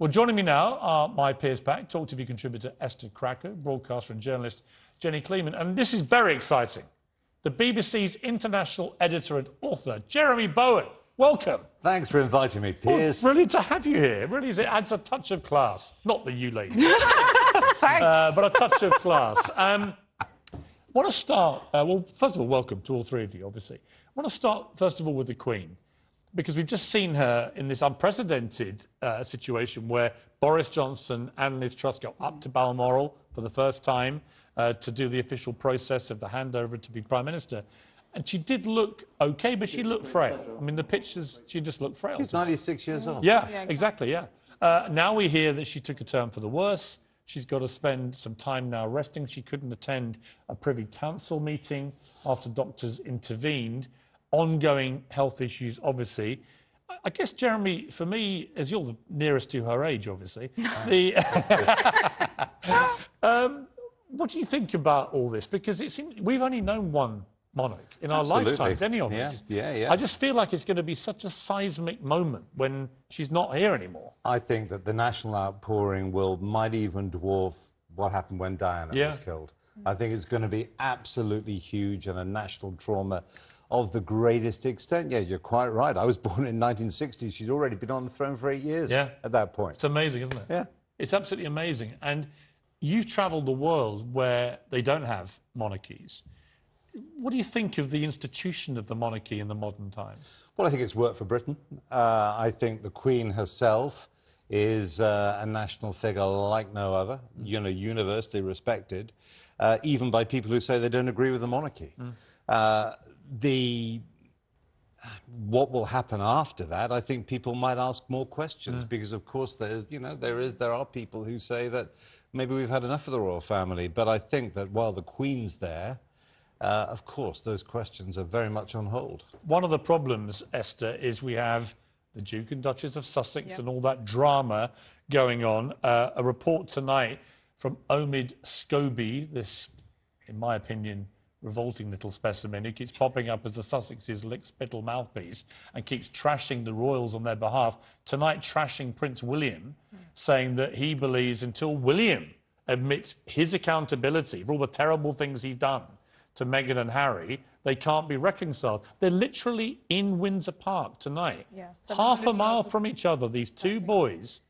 Well, joining me now are my peers back, TalkTV contributor Esther Krakue, broadcaster and journalist Jenny Kleeman, and this is very exciting. The BBC's international editor and author, Jeremy Bowen. Welcome. Thanks for inviting me, Piers. Brilliant to have you here. Really, it adds a touch of class. Not that you ladies. Thanks. But a touch of class. I want to start, well, first of all, welcome to all three of you, obviously. I want to start, first of all, with the Queen, because we've just seen her in this unprecedented situation where Boris Johnson and Liz Truss go up to Balmoral for the first time to do the official process of the handover to be Prime Minister. And she did look OK, but she looked frail. I mean, the pictures, she just looked frail. She's 96 years old. Yeah, exactly, yeah. Now we hear that she took a turn for the worse. She's got to spend some time now resting. She couldn't attend a Privy Council meeting after doctors intervened. Ongoing health issues, obviously. I guess, Jeremy, for me, as you're the nearest to her age, obviously, what do you think about all this? Because it seems we've only known one monarch in our lifetimes, any of us. Yeah. I just feel like it's going to be such a seismic moment when she's not here anymore. I think that the national outpouring might even dwarf what happened when Diana was killed. I think it's going to be absolutely huge and a national trauma of the greatest extent. Yeah, you're quite right. I was born in 1960. She's already been on the throne for 8 years at that point. It's amazing, isn't it? Yeah. It's absolutely amazing. And you've travelled the world where they don't have monarchies. What do you think of the institution of the monarchy in the modern times? Well, I think it's worked for Britain. I think the Queen herself is a national figure like no other, universally respected, even by people who say they don't agree with the monarchy. What will happen after that, I think people might ask more questions because, of course, there are people who say that maybe we've had enough of the royal family. But I think that while the Queen's there, of course, those questions are very much on hold. One of the problems, Esther, is we have the Duke and Duchess of Sussex and all that drama going on. A report tonight from Omid Scobie, this, in my opinion, revolting little specimen who keeps popping up as the Sussex's lick-spittle mouthpiece and keeps trashing the royals on their behalf. Tonight, trashing Prince William, saying that he believes until William admits his accountability for all the terrible things he's done to Meghan and Harry, they can't be reconciled. They're literally in Windsor Park tonight, half a mile from each other, these two boys,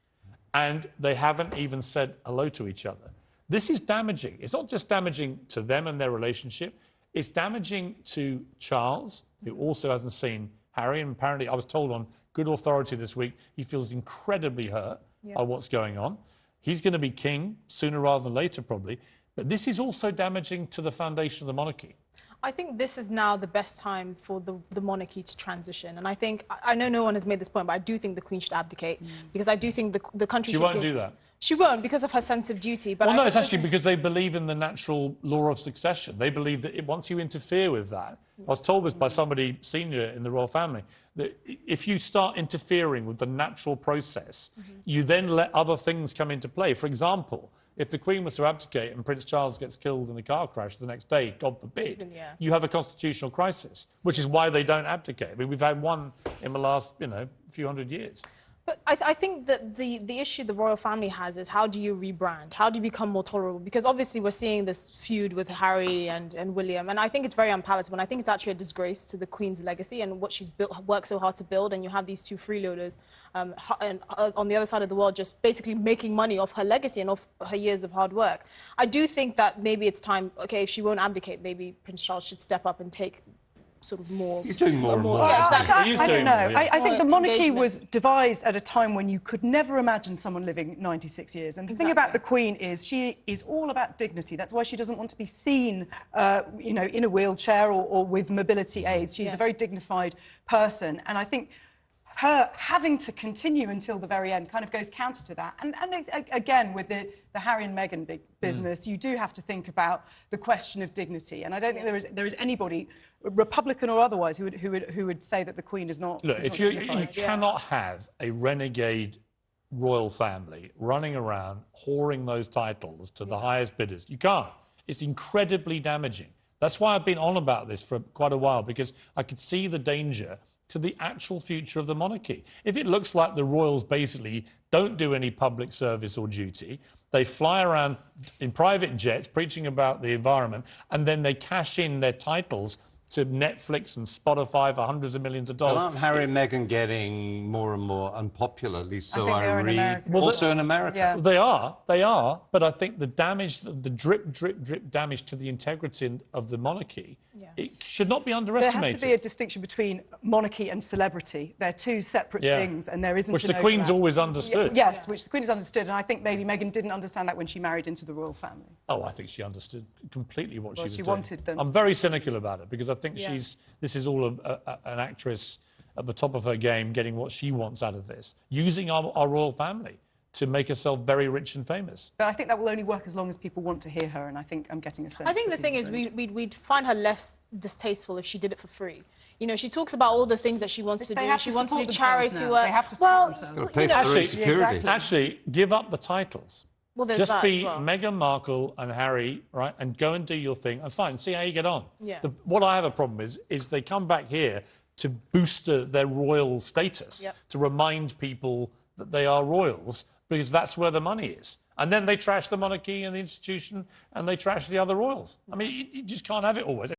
and they haven't even said hello to each other. This is damaging. It's not just damaging to them and their relationship, it's damaging to Charles, who also hasn't seen Harry, and apparently, I was told on good authority this week, he feels incredibly hurt by what's going on. He's going to be king sooner rather than later, probably. But this is also damaging to the foundation of the monarchy. I think this is now the best করে for the monarchy to transition. And I think, I know no one has made this point, but I do think the Queen should abdicate because I do think the country She won't do that. She won't because of her sense of duty. But well, no, it's actually because they believe in the natural law of succession. They believe that once you interfere with that, I was told this by somebody senior in the royal family, that if you start interfering with the natural process, you then let other things come into play. For example, if the Queen was to abdicate and Prince Charles gets killed in a car crash the next day, God forbid, you have a constitutional crisis, which is why they don't abdicate. I mean, we've had one in the last, few hundred years. But I think that the issue the royal family has is how do you rebrand? How do you become more tolerable? Because obviously we're seeing this feud with Harry and William, and I think it's very unpalatable. And I think it's actually a disgrace to the Queen's legacy and what she's worked so hard to build. And you have these two freeloaders and on the other side of the world just basically making money off her legacy and off her years of hard work. I do think that maybe it's time, OK, if she won't abdicate, maybe Prince Charles should step up and take sort of more... He's doing more and more. Exactly. I don't know. I think the monarchy was devised at a time when you could never imagine someone living 96 years. And the thing about the Queen is she is all about dignity. That's why she doesn't want to be seen, in a wheelchair or with mobility aids. She's a very dignified person. And I think her having to continue until the very end kind of goes counter to that. And again, with the Harry and Meghan big business, you do have to think about the question of dignity. And I don't think there is anybody, Republican or otherwise, who would say that the Queen is not. Look, if you cannot have a renegade royal family running around whoring those titles to the highest bidders, you can't. It's incredibly damaging. That's why I've been on about this for quite a while, because I could see the danger to the actual future of the monarchy. If it looks like the royals basically don't do any public service or duty, they fly around in private jets preaching about the environment, and then they cash in their titles to Netflix and Spotify for hundreds of millions of dollars. Well, aren't Harry and Meghan getting more and more unpopular? At least so I in read. America. Well, also in America. Yeah. They are, but I think the damage, the drip damage to the integrity of the monarchy, it should not be There underestimated. has to be a distinction between monarchy and celebrity. They're two separate things, and there isn't Which an the Queen's overlap. always understood. Yes, which the Queen has understood, and I think maybe Meghan didn't understand that when she married into the royal family. Oh, I think she understood completely what she was she doing. wanted them I'm to- very cynical about it because I think this is all an actress at the top of her game getting what she wants out of this, using our royal family to make herself very rich and famous. But I think that will only work as long as people want to hear her, and I think I'm getting a sense. I think the thing is, we'd find her less distasteful if she did it for free. You know, she talks about all the things that she wants to They do. have She to wants to support do charity themselves now. work. They have to support well, themselves. Gotta pay for their own security. Actually, give up the titles. Well, there's Just that be as well. Meghan Markle and Harry, right, and go and do your thing, and fine, see how you get on. Yeah. What I have a problem is they come back here to boost their royal status, to remind people that they are royals, because that's where the money is. And then they trash the monarchy and the institution, and they trash the other royals. I mean, you just can't have it always.